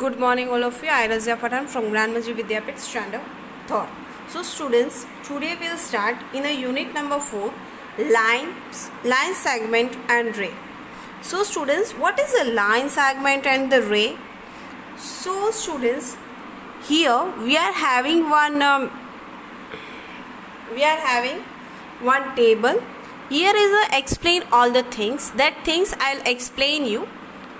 Good morning all of you. I Razia Pathan from Grandmaji Vidyapit Standard 3rd. So students, today we'll start in a unit number 4, line segment and ray. So students, what is a line segment and the ray? So students, here we are having one table. Here is a explain all the things. That things I'll explain you.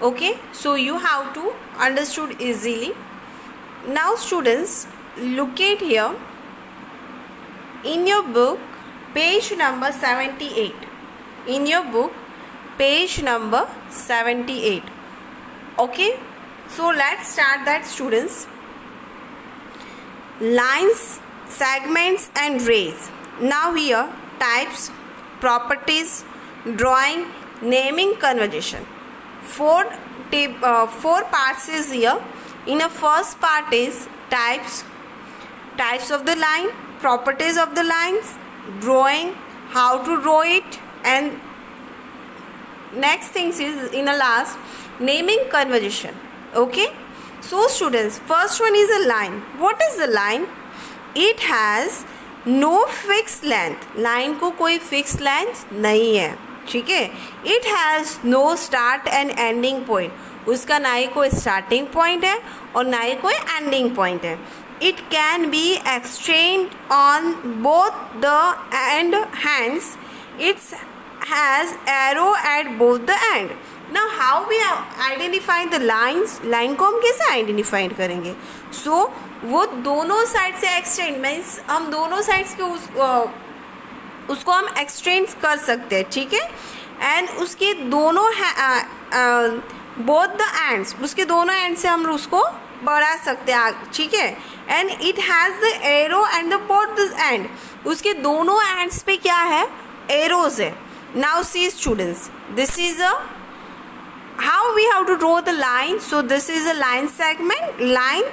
Okay, so you have to understood easily. Now students, look at here in your book page number 78. In your book page number 78. Okay, so let's start that students. Lines, segments and rays. Now here types, properties, drawing, naming, conversation. Four parts is here. In the first part is types of the line, properties of the lines, drawing, how to draw it, and next things is in the last naming, conversation. Okay, so students, first one is a line. What is the line? It has no fixed length. line को कोई fixed length नहीं है, ठीक है. It has know start and ending point. उसका ना ही कोई स्टार्टिंग पॉइंट है और ना ही कोई एंडिंग पॉइंट है. It can be exchange on both the end hands. It's has arrow at both the end. Now how we identify the lines. Line को हम कैसे आइडेंटिफाई करेंगे? सो वो दोनों साइड से एक्सचेंज मीन्स हम दोनों साइड्स के उसको हम एक्सचेंज कर सकते हैं, ठीक है. एंड उसके दोनों बोथ द एंड्स, उसके दोनों एंड से हम उसको बढ़ा सकते हैं, ठीक है. And it has the arrow and the both the end. उसके दोनों एंड्स पे क्या है? एरोज है. Now see students, this is a how we have to draw the line. So this is a line segment line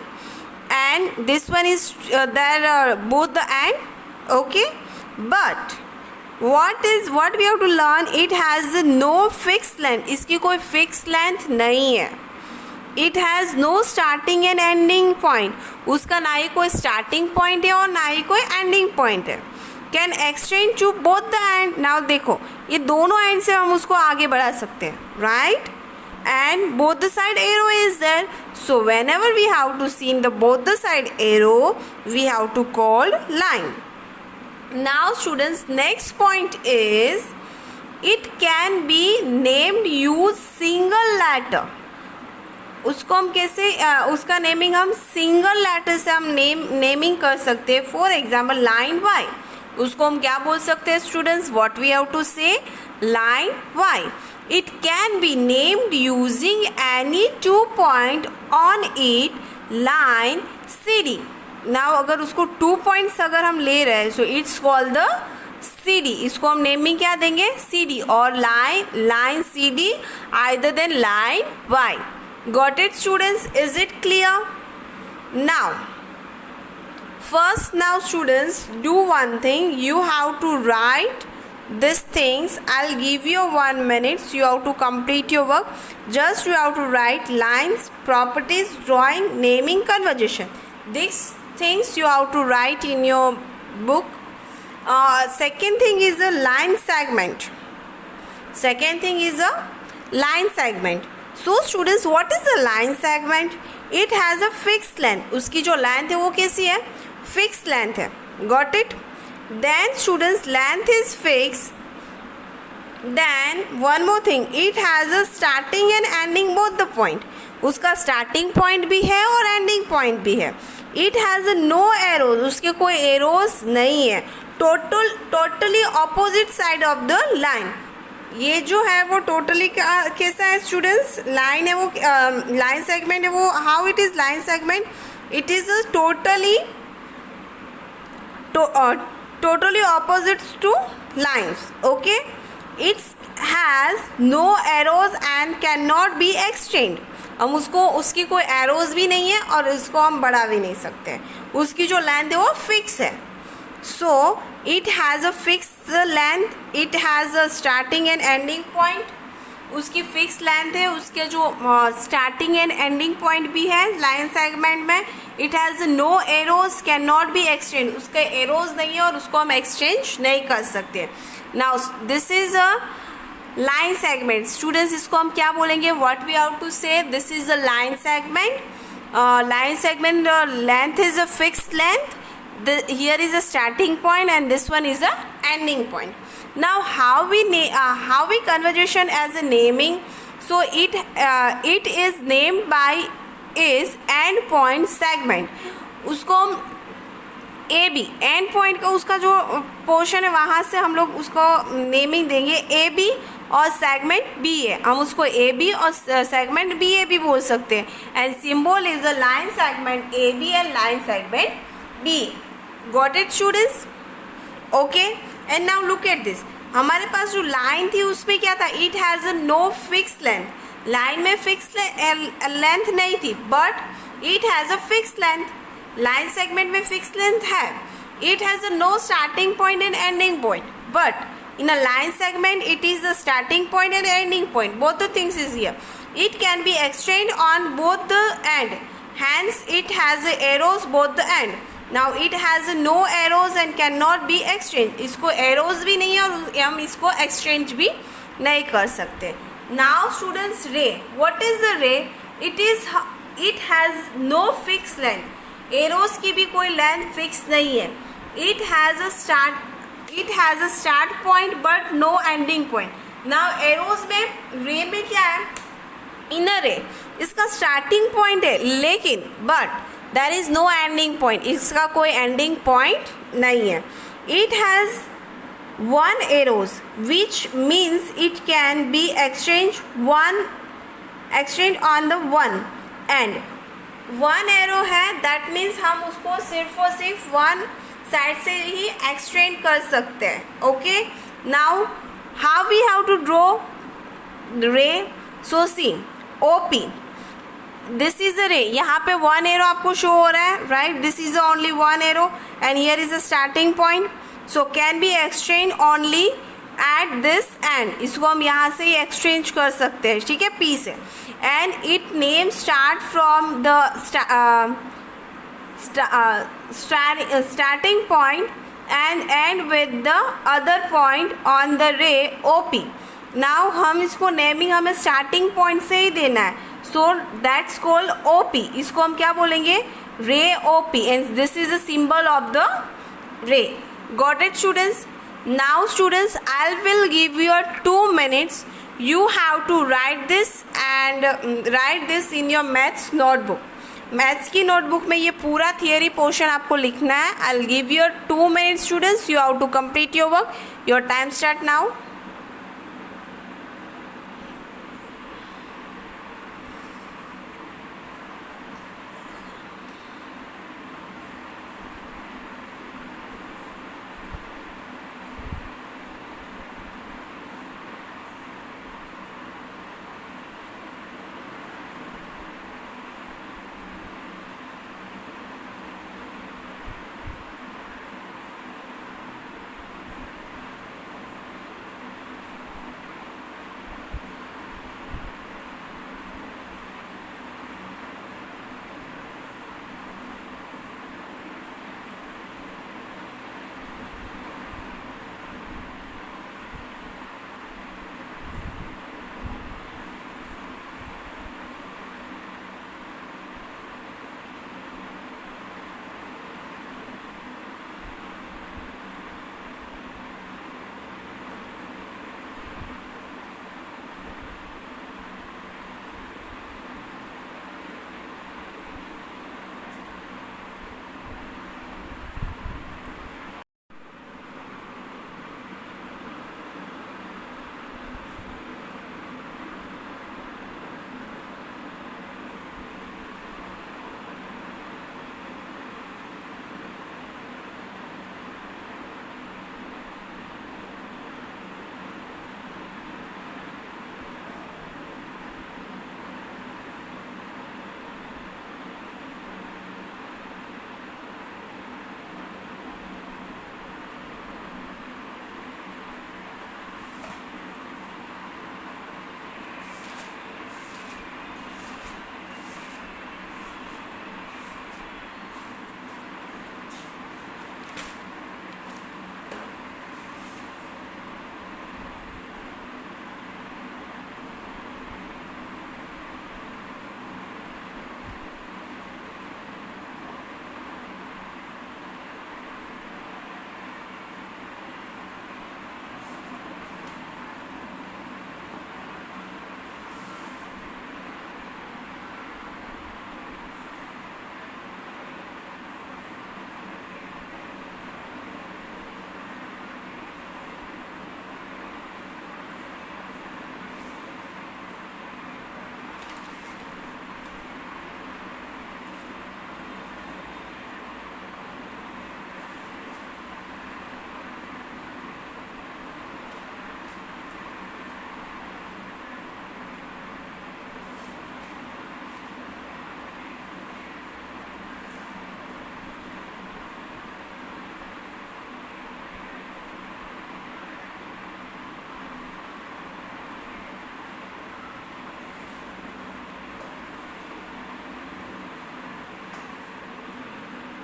and this one is there both the end. Okay, but what we have to learn, it has no fixed length. इसकी कोई fixed length नहीं है. It has no starting and ending point. उसका ना ही कोई starting point है और ना ही कोई ending point है. Can exchange to both the end. Now देखो, ये दोनों end से हम उसको आगे बढ़ा सकते हैं, right? And both the side arrow is there. So whenever we have to see in the both the side arrow, we have to call line. Now students, next point is it can be named use single letter. उसको हम कैसे उसका naming हम single letter से हम naming कर सकते हैं. फॉर एग्जाम्पल लाइन वाई, उसको हम क्या बोल सकते हैं students? What we have to say? Line Y. It can be named using any 2 point on it, line CD. Now अगर उसको 2 points अगर हम ले रहे हैं, so it's called the CD. इसको हम नेमिंग क्या देंगे? CD. और line CD either than line Y. Got it students? Is it clear? Now first, now students, do one thing. You have to write these things. I'll give you 1 minute. So you have to complete your work. Just you have to write lines, properties, drawing, naming, conversation. These things you have to write in your book. Second thing is a line segment. So students, what is a line segment? It has a fixed length. उसकी जो length है वो कैसी है? Fixed length है. Got it? Then students, length is fixed. Then one more thing, it has a starting and ending both the point. उसका starting point भी है और ending point भी है. It has a no arrows. उसके कोई arrows नहीं है. Totally opposite side of the line. ये जो है वो totally कैसा है students? line है वो line segment है वो. How it is line segment? It is a totally opposite to lines. Okay, it has no arrows and cannot be exchanged. हम उसकी कोई arrows भी नहीं है और इसको हम बढ़ा भी नहीं सकते. उसकी जो length है वो fix है. So it has a fixed length. It has a starting and ending point. उसकी फिक्स लेंथ है, उसके जो स्टार्टिंग एंड एंडिंग पॉइंट भी है लाइन सेगमेंट में. It has no arrows, can not be exchange, उसके एरोज नहीं है और उसको हम एक्सचेंज नहीं कर सकते. Now this is a line segment. Students इसको हम क्या बोलेंगे, what we have to say, this is a line segment. line segment length is a fixed length. Here is a starting point and this one is a ending point. Now how we conversation as a naming. So it is named by is end point segment. उसको हम ए B and point का उसका जो portion है वहाँ से हम लोग उसको नेमिंग देंगे ए बी, और सेगमेंट बी है, हम उसको ए बी और सेगमेंट बी ए बी बोल सकते हैं. And symbol is a line segment A B and line segment B. Got it students? Okay. And now look at this. हमारे पास जो लाइन थी उसमें क्या था, it has a no fix length. Line में फिक्स लेंथ नहीं थी, but it has a fix length. Line segment में फिक्स लेंथ है. It has a no starting point and ending point, but in a line segment it is the starting point and ending point, both the things is here. It can be exchanged on both the end, hence it has arrows both the end. Now it has no arrows and cannot be exchanged. इसको arrows भी नहीं है और हम इसको exchange भी नहीं कर सकते. Now students, ray, what is the ray? It has no fixed length. arrows की भी कोई length fix नहीं है. It has a start point but no ending point. Now arrows में रे में क्या है, इनर रे, इसका स्टार्टिंग पॉइंट है लेकिन but there is no ending point, इसका कोई एंडिंग पॉइंट नहीं है. It has one arrows which means it can be exchange on the one end. One arrow है, दैट मीन्स हम उसको सिर्फ और सिर्फ वन साइड से ही एक्सटेंड कर सकते हैं. Okay. Now how we have to draw ray. So C O P, this is a ray. यहाँ पे वन एरो आपको शो हो रहा है, right. This is only one arrow and here is a starting point. So can be exchange only at this and. इसको हम यहाँ से ही एक्सचेंज कर सकते हैं, ठीक है, पी से. And it name start from the starting point and end with the other point on the ray OP. Now हम इसको नेमिंग हमें स्टार्टिंग पॉइंट से ही देना है, सो दैट्स कॉल्ड OP. इसको हम क्या बोलेंगे, रे OP, and this is the symbol of the रे. Got it students? Now students, I will give you 2 minutes. You have to write this and write this in your maths notebook. Maths की notebook में ये पूरा theory portion आपको लिखना है. I will give you 2 minutes students. You have to complete your work. Your time start now.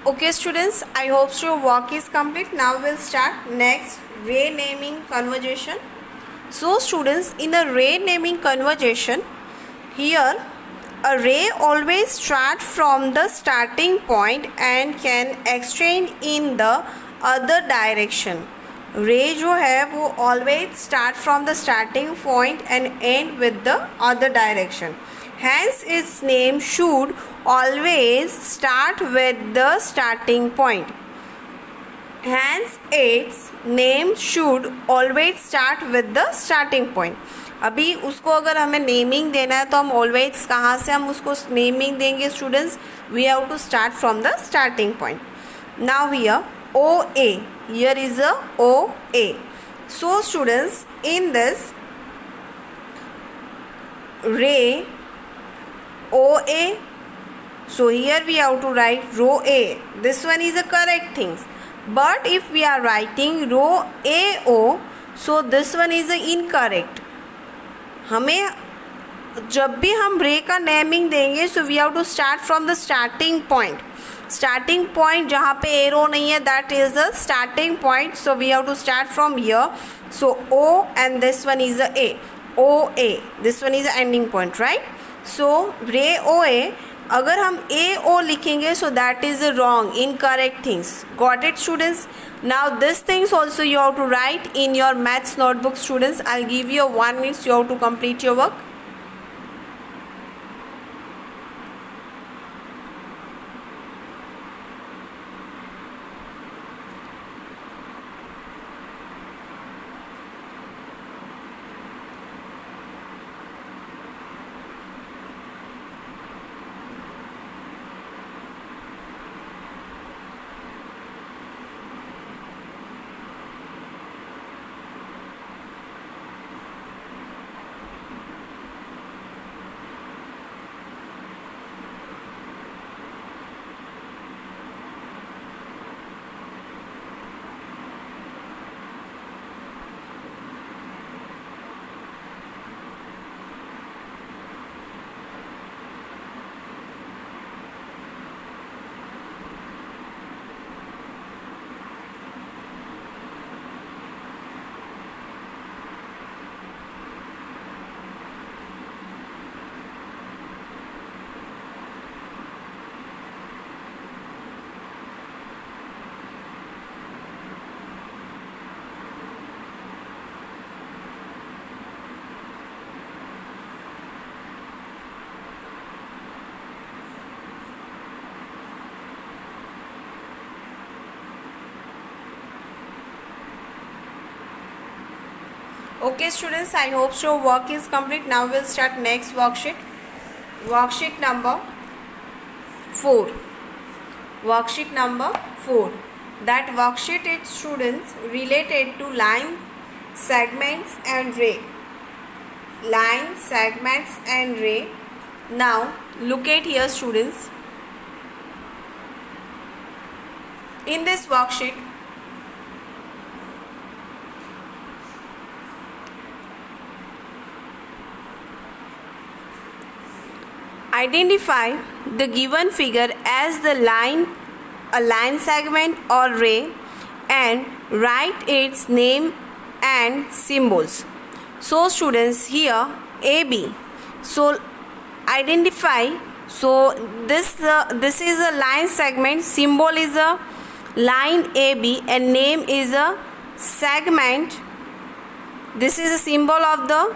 Okay students, I hope so your work is complete. Now we'll start next ray naming conversation. So students, in a ray naming conversation, here a ray always start from the starting point and can extend in the other direction. ray जो है वो always start from the starting point and end with the other direction. Hence its name should always start with the starting point. Hence its name should always start with the starting point. अभी उसको अगर हमें naming देना है तो हम always कहाँ से हम उसको नेमिंग देंगे students? We have to start from the starting point. Now here O A, here is a O A. So students, in this ray OA, so here we have to write row A. This one is the correct things. But if we are writing row AO, so this one is the incorrect. हमें जब भी हम रे का naming देंगे so we have to start from the starting point. Starting point जहाँ पे arrow नहीं है that is the starting point. So we have to start from here. So O and this one is the A. OA, this one is the ending point, right? So ray OA, अगर हम AO लिखेंगे so that is the wrong, incorrect things. Got it students? Now these things also you have to write in your maths notebook students. I'll give you 1 minute, you have to complete your work. Okay students, I hope so your work is complete. Now we'll start next worksheet. Worksheet number 4. Worksheet number 4. That worksheet is students related to line, segments and ray. Line, segments and ray. Now look at here students. In this worksheet, identify the given figure as the line, a line segment or ray, and write its name and symbols. So students, here AB. So identify. So this is a line segment. Symbol is a line AB and name is a segment. This is a symbol of the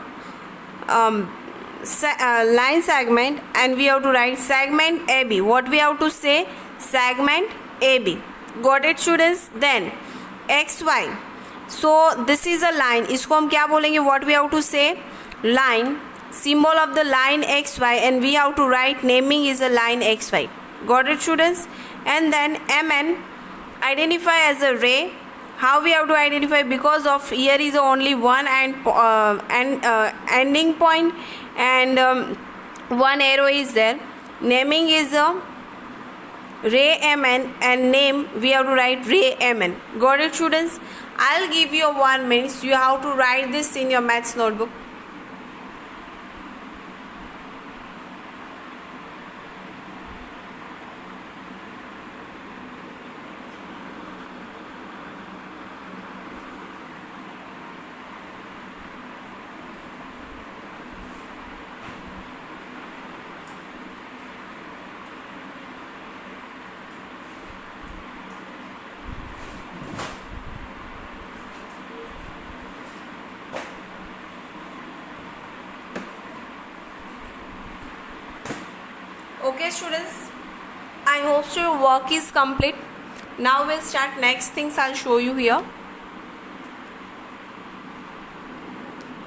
line segment and we have to write segment AB. What we have to say? Segment AB. Got it students? Then XY. So this is a line. इसको हम क्या बोलेंगे? What we have to say? Line. Symbol of the line XY and we have to write naming is a line XY. Got it students? And then MN. Identify as a ray. How we have to identify? Because of here is only one ending point and one arrow is there. Naming is a ray MN and name we have to write ray MN. Got it students? I'll give you 1 minute. So you have to write this in your maths notebook. Okay students, I hope so your work is complete. Now we'll start next things I'll show you here.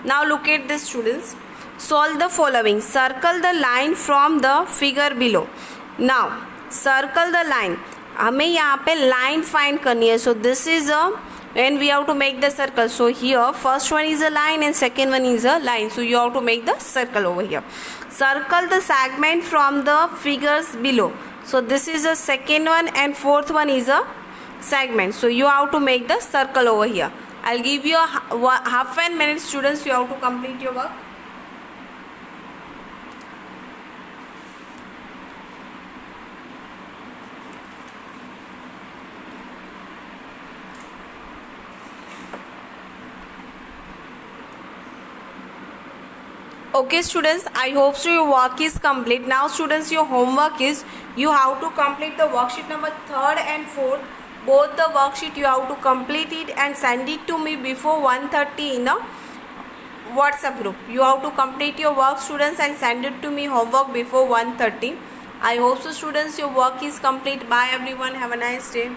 Now look at this students. Solve the following. Circle the line from the figure below. Now circle the line. हमें यहाँ पे line find करनी है. So this is a when we have to make the circle. So here first one is a line and second one is a line. So you have to make the circle over here. Circle the segment from the figures below. So this is the second one and fourth one is a segment. So you have to make the circle over here. I'll give you a half an minute students, you have to complete your work. Okay students, I hope so your work is complete. Now students, your homework is you have to complete the worksheet number 3rd and 4th. Both the worksheet you have to complete it and send it to me before 1:30 in a WhatsApp group. You have to complete your work students and send it to me homework before 1:30. I hope so students your work is complete. Bye everyone, have a nice day.